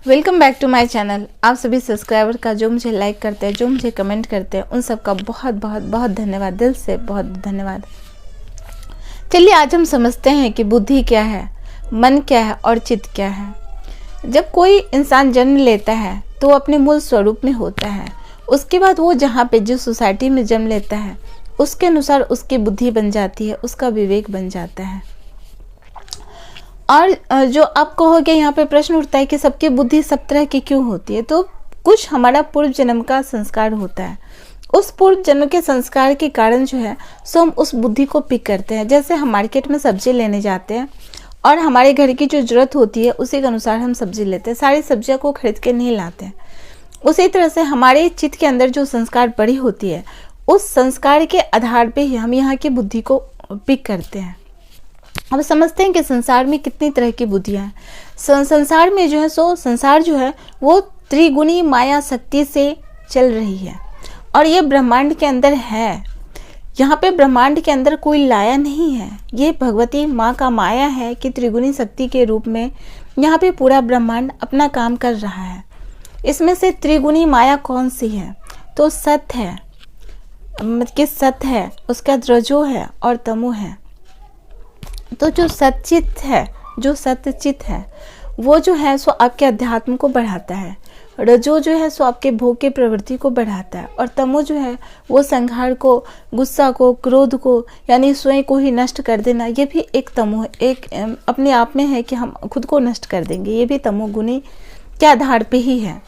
Welcome back to my channel. आप सभी subscriber का जो मुझे लाइक करते हैं, जो मुझे कमेंट करते हैं, उन सब का बहुत बहुत बहुत धन्यवाद, दिल से बहुत धन्यवाद। चलिए आज हम समझते हैं कि बुद्धि क्या है, मन क्या है और चित्त क्या है। जब कोई इंसान जन्म लेता है तो वो अपने मूल स्वरूप में होता है। उसके बाद वो जहाँ पे जिस सोसाइटी में जन्म लेता है उसके अनुसार उसकी बुद्धि बन जाती है, उसका विवेक बन जाता है। और जो आप कहोगे यहाँ पे प्रश्न उठता है कि सबकी बुद्धि सब तरह की क्यों होती है, तो कुछ हमारा पूर्व जन्म का संस्कार होता है। उस पूर्व जन्म के संस्कार के कारण जो है सो हम उस बुद्धि को पिक करते हैं। जैसे हम मार्केट में सब्जी लेने जाते हैं और हमारे घर की जो ज़रूरत होती है उसी के अनुसार हम सब्जी लेते हैं, सारी सब्जियों को खरीद के नहीं लाते हैं। उसी तरह से हमारे चित्त के अंदर जो संस्कार पड़ी होती है उस संस्कार के आधार पे ही हम यहाँ की बुद्धि को पिक करते हैं। अब समझते हैं कि संसार में कितनी तरह की बुद्धियाँ हैं। संसार में जो है संसार जो है वो त्रिगुणी माया शक्ति से चल रही है और ये ब्रह्मांड के अंदर है। यहाँ पे ब्रह्मांड के अंदर कोई लाया नहीं है, ये भगवती माँ का माया है कि त्रिगुणी शक्ति के रूप में यहाँ पे पूरा ब्रह्मांड अपना काम कर रहा है। इसमें से त्रिगुणी माया कौन सी है, तो सत है, कि सत है, उसका रजो है और तमो है। तो जो सच्चित है, जो सत्यचित है वो जो है सो आपके अध्यात्म को बढ़ाता है। रजो जो है सो आपके भोग के प्रवृत्ति को बढ़ाता है और तमो जो है वो संघार को, गुस्सा को, क्रोध को यानी स्वयं को ही नष्ट कर देना, ये भी एक तमो एक अपने आप में है कि हम खुद को नष्ट कर देंगे, ये भी तमोगुणी के आधार पे ही है।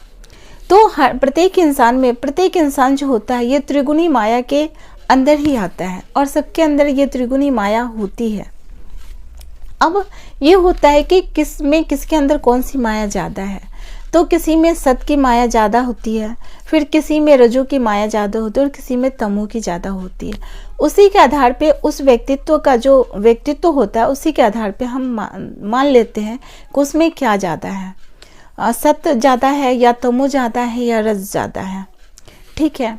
तो हर प्रत्येक इंसान में, प्रत्येक इंसान जो होता है ये त्रिगुणी माया के अंदर ही आता है और सबके अंदर ये त्रिगुणी माया होती है। अब ये होता है कि किस में किसके अंदर कौन सी माया ज़्यादा है, तो किसी में सत की माया ज़्यादा होती है, फिर किसी में रजो की माया ज़्यादा होती है और किसी में तमो की ज़्यादा होती है। उसी के आधार पे उस व्यक्तित्व का जो व्यक्तित्व होता है उसी के आधार पे हम मान लेते हैं कि उसमें क्या ज़्यादा है, सत्य ज़्यादा है या तमो ज़्यादा है या रज ज़्यादा है। ठीक है,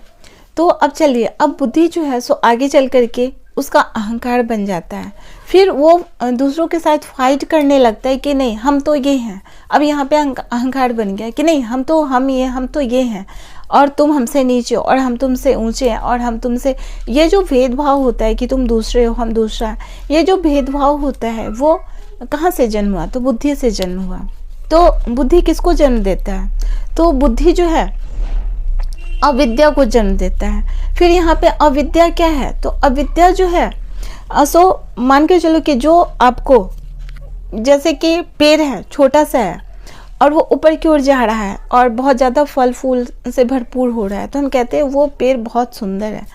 तो अब चलिए, अब बुद्धि जो है सो आगे चल करके उसका अहंकार बन जाता है। फिर वो दूसरों के साथ फाइट करने लगता है कि नहीं हम तो ये हैं। अब यहाँ पे अहंकार बन गया कि नहीं हम तो ये हैं और तुम हमसे नीचे और हम तुमसे ऊंचे हैं और हम तुमसे, ये जो भेदभाव होता है कि तुम दूसरे हो हम दूसरा है, ये जो भेदभाव होता है वो कहाँ से जन्म हुआ, तो बुद्धि से जन्म हुआ। तो बुद्धि किसको जन्म देता है, तो बुद्धि जो है अविद्या को जन्म देता है। फिर यहाँ पे अविद्या क्या है, तो अविद्या जो है सो मान के चलो कि जो आपको, जैसे कि पेड़ है, छोटा सा है और वो ऊपर की ओर जा रहा है और बहुत ज़्यादा फल फूल से भरपूर हो रहा है, तो हम कहते हैं वो पेड़ बहुत सुंदर है।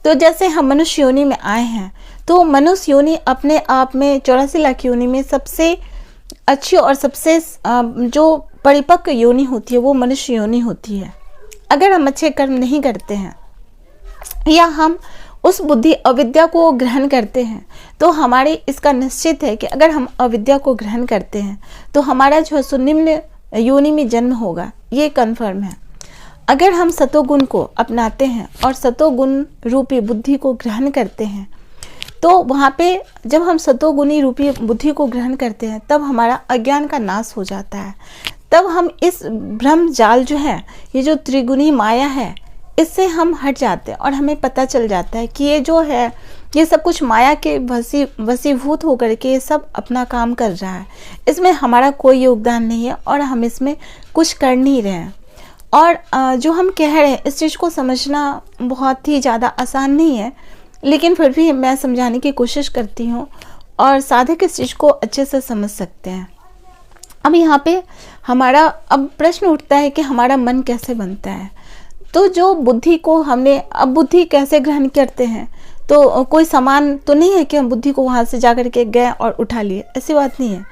तो जैसे हम मनुष्य योनि में आए हैं तो मनुष्य योनि अपने आप में 84 लाख योनि में सबसे अच्छी और सबसे जो परिपक्व योनि होती है वो मनुष्य योनि होती है। अगर हम अच्छे कर्म नहीं करते हैं या हम उस बुद्धि अविद्या को ग्रहण करते हैं तो हमारे इसका निश्चित है कि अगर हम अविद्या को ग्रहण करते हैं तो हमारा जो है सो निम्न योनि में जन्म होगा, ये कन्फर्म है। अगर हम सतोगुण को अपनाते हैं और सतोगुण रूपी बुद्धि को ग्रहण करते हैं तो वहाँ पे जब हम सतोगुणी रूपी बुद्धि को ग्रहण करते हैं तब हमारा अज्ञान का नाश हो जाता है। तब हम इस भ्रम जाल जो है, ये जो त्रिगुणी माया है, इससे हम हट जाते हैं और हमें पता चल जाता है कि ये जो है ये सब कुछ माया के वशीभूत होकर के ये सब अपना काम कर रहा है, इसमें हमारा कोई योगदान नहीं है और हम इसमें कुछ कर नहीं रहे हैं। और जो हम कह रहे हैं इस चीज़ को समझना बहुत ही ज़्यादा आसान नहीं है, लेकिन फिर भी मैं समझाने की कोशिश करती हूँ और साधक इस चीज़ को अच्छे से समझ सकते हैं। अब यहाँ पे हमारा अब प्रश्न उठता है कि हमारा मन कैसे बनता है। तो जो बुद्धि को हमने, अब बुद्धि कैसे ग्रहण करते हैं, तो कोई सामान तो नहीं है कि हम बुद्धि को वहाँ से जा कर के गए और उठा लिए, ऐसी बात नहीं है।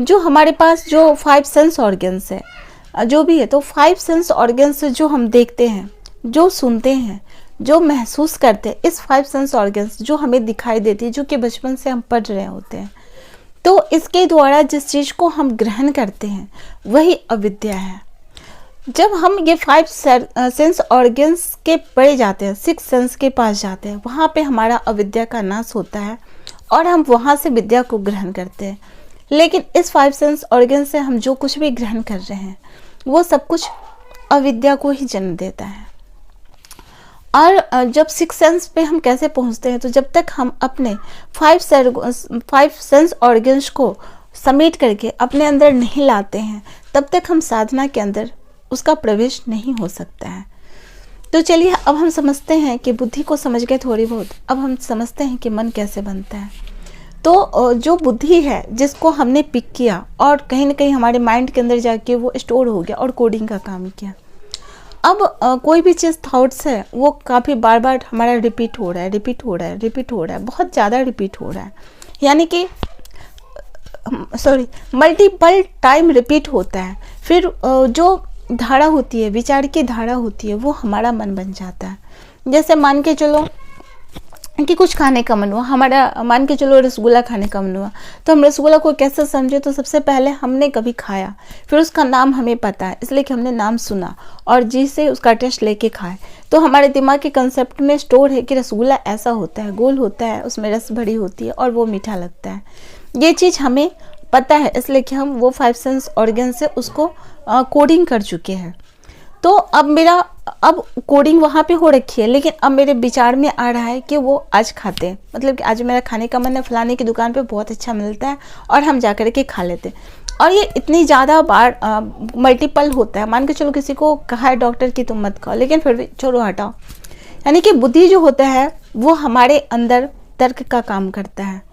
जो हमारे पास जो 5 सेंस ऑर्गन्स है, जो भी है, तो 5 सेंस ऑर्गन्स जो हम देखते हैं, जो सुनते हैं, जो महसूस करते हैं, इस 5 सेंस ऑर्गन्स जो हमें दिखाई देती है, जो कि बचपन से हम पढ़ रहे होते हैं, तो इसके द्वारा जिस चीज़ को हम ग्रहण करते हैं वही अविद्या है। जब हम ये 5 सेंस ऑर्गन्स के पड़े जाते हैं, 6 सेंस के पास जाते हैं, वहाँ पे हमारा अविद्या का नाश होता है और हम वहाँ से विद्या को ग्रहण करते हैं। लेकिन इस 5 सेंस ऑर्गन से हम जो कुछ भी ग्रहण कर रहे हैं वो सब कुछ अविद्या को ही जन्म देता है। और जब 6 सेंस पे हम कैसे पहुंचते हैं, तो जब तक हम अपने 5 सेंस ऑर्गन्स को समेट करके अपने अंदर नहीं लाते हैं, तब तक हम साधना के अंदर उसका प्रवेश नहीं हो सकता है। तो चलिए अब हम समझते हैं कि बुद्धि को समझ गए थोड़ी बहुत, अब हम समझते हैं कि मन कैसे बनता है। तो जो बुद्धि है जिसको हमने पिक किया और कहीं ना कहीं हमारे माइंड के अंदर जाके वो स्टोर हो गया और कोडिंग का काम किया। अब कोई भी चीज़ थॉट्स है वो काफ़ी बार बार हमारा रिपीट हो रहा है, बहुत ज़्यादा रिपीट हो रहा है, यानी कि मल्टीपल टाइम रिपीट होता है। फिर जो धारा होती है, विचार की धारा होती है, वो हमारा मन बन जाता है। जैसे मान के चलो कि कुछ खाने का मन हुआ, हमारा मान के चलो रसगुल्ला खाने का मन हुआ, तो हम रसगुल्ला को कैसे समझे, तो सबसे पहले हमने कभी खाया, फिर उसका नाम हमें पता है इसलिए कि हमने नाम सुना और जी से उसका टेस्ट लेके खाए, तो हमारे दिमाग के कंसेप्ट में स्टोर है कि रसगुल्ला ऐसा होता है, गोल होता है, उसमें रस भरी होती है और वो मीठा लगता है। ये चीज़ हमें पता है इसलिए कि हम वो 5 सेंस ऑर्गन से उसको कोडिंग कर चुके हैं। तो अब कोडिंग वहाँ पे हो रखी है, लेकिन अब मेरे विचार में आ रहा है कि वो आज खाते हैं, मतलब कि आज मेरा खाने का मन है, फलाने की दुकान पे बहुत अच्छा मिलता है और हम जा कर के खा लेते हैं। और ये इतनी ज़्यादा बार मल्टीपल होता है। मान के चलो किसी को कहा है डॉक्टर कि तुम मत खाओ, लेकिन फिर भी छोड़ो हटाओ, यानी कि बुद्धि जो होता है वो हमारे अंदर तर्क का काम करता है,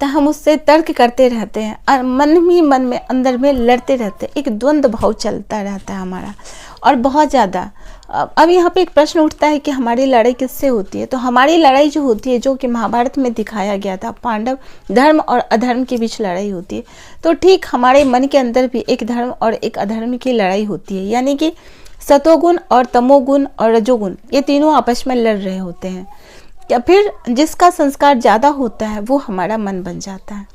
हम उससे तर्क करते रहते हैं और मन ही मन में अंदर में लड़ते रहते हैं, एक द्वंद्व भाव चलता रहता है हमारा और बहुत ज़्यादा। अब यहाँ पे एक प्रश्न उठता है कि हमारी लड़ाई किससे होती है, तो हमारी लड़ाई जो होती है, जो कि महाभारत में दिखाया गया था, पांडव धर्म और अधर्म के बीच लड़ाई होती है, तो ठीक हमारे मन के अंदर भी एक धर्म और एक अधर्म की लड़ाई होती है, यानी कि सतोगुण और तमोगुण और रजोगुण, ये तीनों आपस में लड़ रहे होते हैं। या फिर जिसका संस्कार ज़्यादा होता है वो हमारा मन बन जाता है।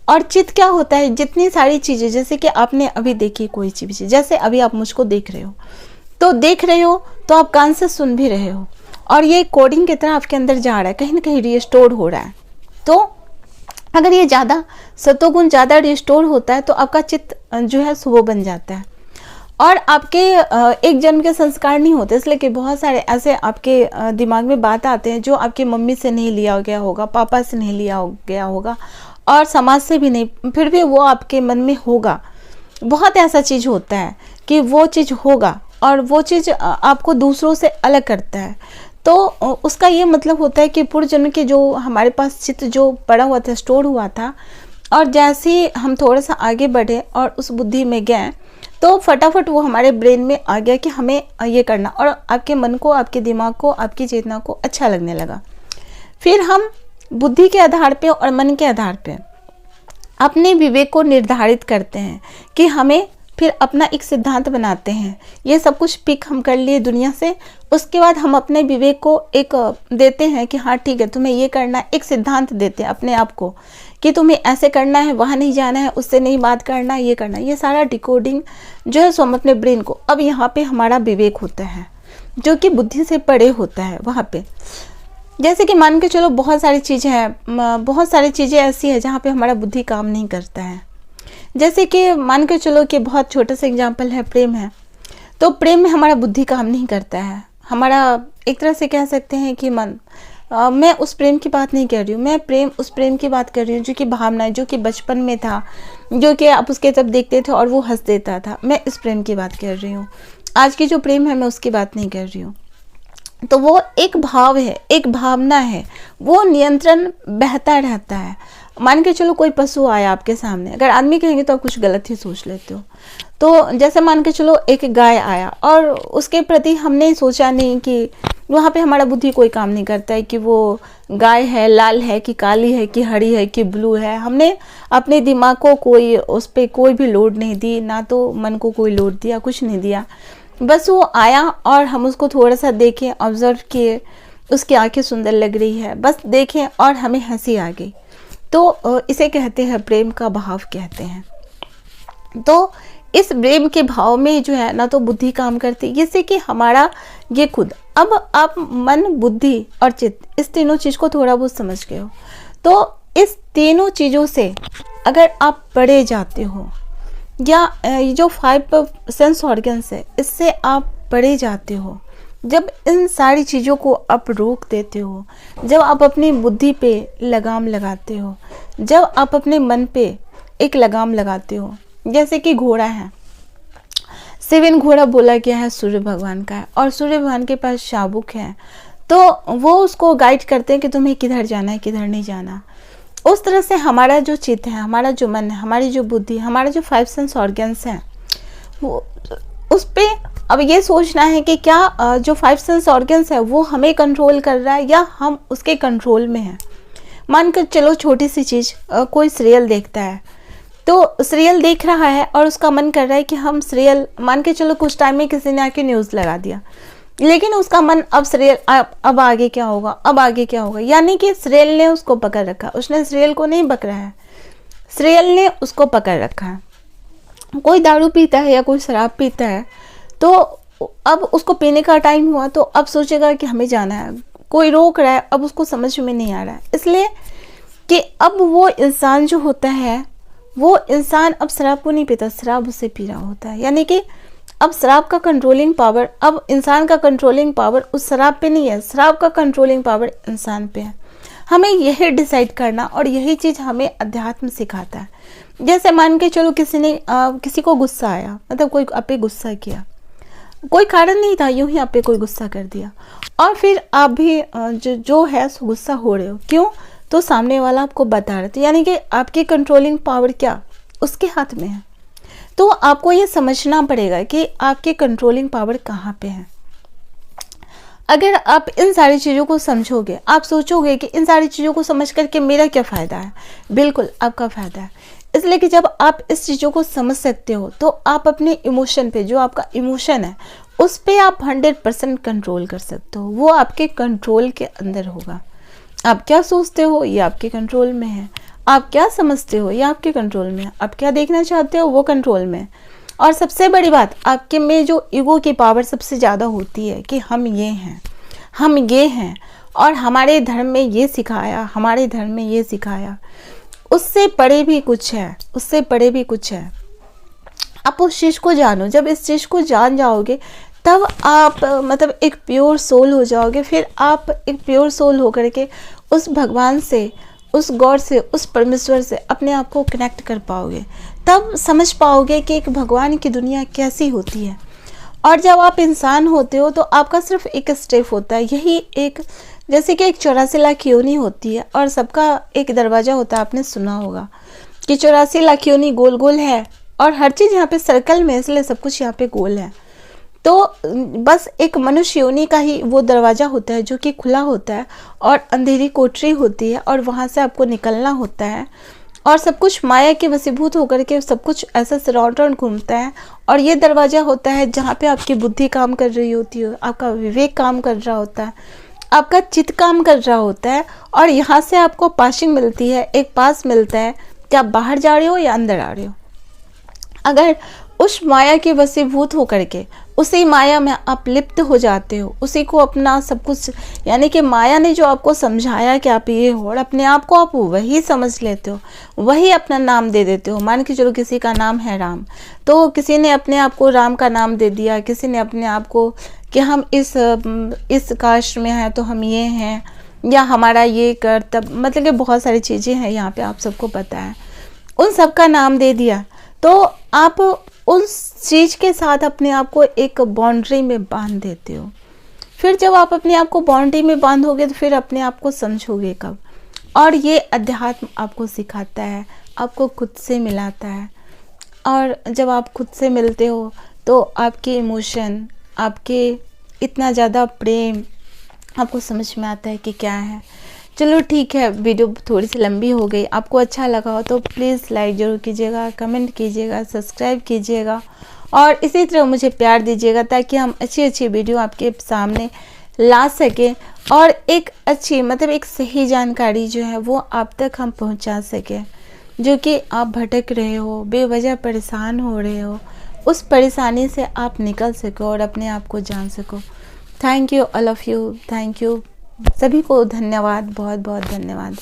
और चित्त क्या होता है, जितनी सारी चीज़ें, जैसे कि आपने अभी देखी कोई चीज़, जैसे अभी आप मुझको देख रहे हो तो आप कान से सुन भी रहे हो और ये कोडिंग की तरह आपके अंदर जा रहा है, कहीं ना कहीं रिस्टोर हो रहा है। तो अगर ये ज़्यादा सतोगुण ज़्यादा रिस्टोर होता है तो आपका चित्त जो है वो बन जाता है। और आपके एक जन्म के संस्कार नहीं होते, इसलिए कि बहुत सारे ऐसे आपके दिमाग में बात आते हैं जो आपकी मम्मी से नहीं लिया गया होगा, पापा से नहीं लिया गया होगा और समाज से भी नहीं, फिर भी वो आपके मन में होगा। बहुत ऐसा चीज़ होता है कि वो चीज़ होगा और वो चीज़ आपको दूसरों से अलग करता है। तो उसका ये मतलब होता है कि पूर्व जन्म के जो हमारे पास चित्त जो पड़ा हुआ था, स्टोर हुआ था, और जैसे ही हम थोड़ा सा आगे बढ़े और उस बुद्धि में गए तो फटाफट वो हमारे ब्रेन में आ गया कि हमें ये करना, और आपके मन को, आपके दिमाग को, आपकी चेतना को अच्छा लगने लगा। फिर हम बुद्धि के आधार पे और मन के आधार पे अपने विवेक को निर्धारित करते हैं कि हमें फिर अपना एक सिद्धांत बनाते हैं। ये सब कुछ पिक हम कर लिए दुनिया से, उसके बाद हम अपने विवेक को एक देते हैं कि हाँ ठीक है तुम्हें ये करना है, एक सिद्धांत देते हैं अपने आप को कि तुम्हें ऐसे करना है, वहाँ नहीं जाना है, उससे नहीं बात करना है, ये करना है। ये सारा डिकोडिंग जो है सो हम अपने ब्रेन को, अब यहाँ पे हमारा विवेक होता है जो कि बुद्धि से परे होता है। वहाँ पे जैसे कि मान के चलो बहुत सारी चीज़ें ऐसी है जहाँ पे हमारा बुद्धि काम नहीं करता है। जैसे कि मान के चलो कि बहुत छोटा सा एग्जाम्पल है, प्रेम है, तो प्रेम में हमारा बुद्धि काम नहीं करता है। हमारा एक तरह से कह सकते हैं कि मन, मैं उस प्रेम की बात नहीं कर रही हूँ, मैं उस प्रेम की बात कर रही हूँ जो कि भावना है, जो कि बचपन में था, जो कि आप उसके तब देखते थे और वो हंस देता था, मैं इस प्रेम की बात कर रही हूँ। आज की जो प्रेम है मैं उसकी बात नहीं कर रही हूँ। तो वो एक भाव है, एक भावना है, वो नियंत्रण बहता रहता है। मान के चलो कोई पशु आया आपके सामने, अगर आदमी कहेंगे तो आप कुछ गलत ही सोच लेते हो। तो जैसे मान के चलो एक गाय आया और उसके प्रति हमने सोचा नहीं कि वहाँ पे हमारा बुद्धि कोई काम नहीं करता है कि वो गाय है, लाल है कि काली है कि हरी है कि ब्लू है। हमने अपने दिमाग को कोई उस पर कोई भी लोड नहीं दी, ना तो मन को कोई लोड दिया, कुछ नहीं दिया। बस वो आया और हम उसको थोड़ा सा देखें, ऑब्जर्व किए, उसकी आंखें सुंदर लग रही है, बस देखें और हमें हंसी आ गई। तो इसे कहते हैं प्रेम का भाव कहते हैं। तो इस प्रेम के भाव में जो है ना तो बुद्धि काम करती है, जिससे कि हमारा ये खुद, अब आप मन, बुद्धि और चित्त, इस तीनों चीज़ को थोड़ा बहुत समझ गए हो। तो इस तीनों चीज़ों से अगर आप पड़े जाते हो, या ये जो 5 सेंस ऑर्गन्स है इससे आप पड़े जाते हो, जब इन सारी चीज़ों को आप रोक देते हो, जब आप अपनी बुद्धि पे लगाम लगाते हो, जब आप अपने मन पे एक लगाम लगाते हो, जैसे कि घोड़ा है, 7 घोड़ा बोला गया है सूर्य भगवान का है, और सूर्य भगवान के पास शाबुक है, तो वो उसको गाइड करते हैं कि तुम्हें किधर जाना है, किधर नहीं जाना। उस तरह से हमारा जो चित्त है, हमारा जो मन है, हमारी जो बुद्धि, हमारा जो 5 सेंस ऑर्गन्स हैं, वो उस पे अब ये सोचना है कि क्या जो 5 सेंस ऑर्गन्स है वो हमें कंट्रोल कर रहा है या हम उसके कंट्रोल में हैं। मान कर चलो छोटी सी चीज़, कोई सीरियल देखता है, तो सीरियल देख रहा है और उसका मन कर रहा है कि हम सीरियल, मान के चलो कुछ टाइम में किसी ने आके न्यूज़ लगा दिया, लेकिन उसका मन अब सीरियल, अब आगे क्या होगा, अब आगे क्या होगा, यानी कि सीरियल ने उसको पकड़ रखा, उसने सीरियल को नहीं पकड़ा है, सीरियल ने उसको पकड़ रखा है। कोई दारू पीता है या कोई शराब पीता है, तो अब उसको पीने का टाइम हुआ तो अब सोचेगा कि हमें जाना है, कोई रोक रहा है, अब उसको समझ में नहीं आ रहा है, इसलिए कि अब वो इंसान जो होता है, वो इंसान अब शराब को नहीं पीता, शराब उसे पी रहा होता है। यानी कि अब शराब का कंट्रोलिंग पावर, अब इंसान का कंट्रोलिंग पावर उस शराब पे नहीं है, शराब का कंट्रोलिंग पावर इंसान पे है। हमें यही डिसाइड करना, और यही चीज़ हमें अध्यात्म सिखाता है। जैसे मान के चलो किसी को गुस्सा आया, मतलब कोई आप पे गुस्सा किया, कोई कारण नहीं था, यूं ही आप पे कोई गुस्सा कर दिया, और फिर आप भी जो है सो गुस्सा हो रहे हो, क्यों? तो सामने वाला आपको बता रहा था, यानी कि आपकी कंट्रोलिंग पावर क्या उसके हाथ में है। तो आपको ये समझना पड़ेगा कि आपकी कंट्रोलिंग पावर कहाँ पे है। अगर आप इन सारी चीज़ों को समझोगे, आप सोचोगे कि इन सारी चीज़ों को समझ करके मेरा क्या फ़ायदा है, बिल्कुल आपका फ़ायदा है। इसलिए कि जब आप इस चीज़ों को समझ सकते हो तो आप अपने इमोशन पे, जो आपका इमोशन है उस पे आप 100% कंट्रोल कर सकते हो, वो आपके कंट्रोल के अंदर होगा। आप क्या सोचते हो ये आपके कंट्रोल में है, आप क्या समझते हो ये आपके कंट्रोल में है, आप क्या देखना चाहते हो वो कंट्रोल में है। और सबसे बड़ी बात, आपके में जो ईगो की पावर सबसे ज़्यादा होती है कि हम ये हैं, हम ये हैं, और हमारे धर्म में ये सिखाया, हमारे धर्म में ये सिखाया, उससे परे भी कुछ है, उससे परे भी कुछ है। आप उस चीज़ को जानो, जब इस चीज़ को जान जाओगे तब आप मतलब एक प्योर सोल हो जाओगे। फिर आप एक प्योर सोल होकर के उस भगवान से, उस गॉड से, उस परमेश्वर से अपने आप को कनेक्ट कर पाओगे, तब समझ पाओगे कि एक भगवान की दुनिया कैसी होती है। और जब आप इंसान होते हो तो आपका सिर्फ एक स्टेप होता है, यही एक, जैसे कि एक 84 लाख योनि होती है और सबका एक दरवाज़ा होता है। आपने सुना होगा कि 84 लाख योनि गोल गोल है और हर चीज़ यहाँ पे सर्कल में, इसलिए सब कुछ यहाँ पे गोल है। तो बस एक मनुष्य योनि का ही वो दरवाज़ा होता है जो कि खुला होता है, और अंधेरी कोठरी होती है और वहाँ से आपको निकलना होता है, और सब कुछ माया के वशीभूत होकर के सब कुछ ऐसा सराउंड राउंड घूमता है। और ये दरवाज़ा होता है जहाँ पे आपकी बुद्धि काम कर रही होती है, आपका विवेक काम कर रहा होता है, आपका चित्त काम कर रहा होता है, और यहाँ से आपको पासिंग मिलती है, एक पास मिलता है कि आप बाहर जा रहे हो या अंदर आ रहे हो। अगर उस माया के वशीभूत होकर के उसी माया में आप लिप्त हो जाते हो, उसी को अपना सब कुछ, यानी कि माया ने जो आपको समझाया कि आप ये हो, और अपने आप को आप वही समझ लेते हो, वही अपना नाम दे देते हो। मान के चलो किसी का नाम है राम, तो किसी ने अपने आप को राम का नाम दे दिया, किसी ने अपने आप को कि हम इस कास्ट में हैं तो हम ये हैं, या हमारा ये कर्तव्य, मतलब कि बहुत सारी चीज़ें हैं यहाँ पे, आप सबको पता है, उन सब का नाम दे दिया। तो आप उस चीज़ के साथ अपने आप को एक बाउंड्री में बांध देते हो। फिर जब आप अपने आप को बाउंड्री में बांधोगे तो फिर अपने आप को समझोगे कब। और ये अध्यात्म आपको सिखाता है, आपको खुद से मिलाता है, और जब आप खुद से मिलते हो तो आपके इमोशन, आपके इतना ज़्यादा प्रेम आपको समझ में आता है कि क्या है। चलो ठीक है, वीडियो थोड़ी सी लंबी हो गई, आपको अच्छा लगा हो तो प्लीज़ लाइक ज़रूर कीजिएगा, कमेंट कीजिएगा, सब्सक्राइब कीजिएगा, और इसी तरह मुझे प्यार दीजिएगा ताकि हम अच्छी अच्छी वीडियो आपके सामने ला सकें, और एक अच्छी, मतलब एक सही जानकारी जो है वो आप तक हम पहुंचा सकें। जो कि आप भटक रहे हो, बेवजह परेशान हो रहे हो, उस परेशानी से आप निकल सको और अपने आप को जान सको। Thank you all of you, thank you, सभी को धन्यवाद, बहुत बहुत धन्यवाद।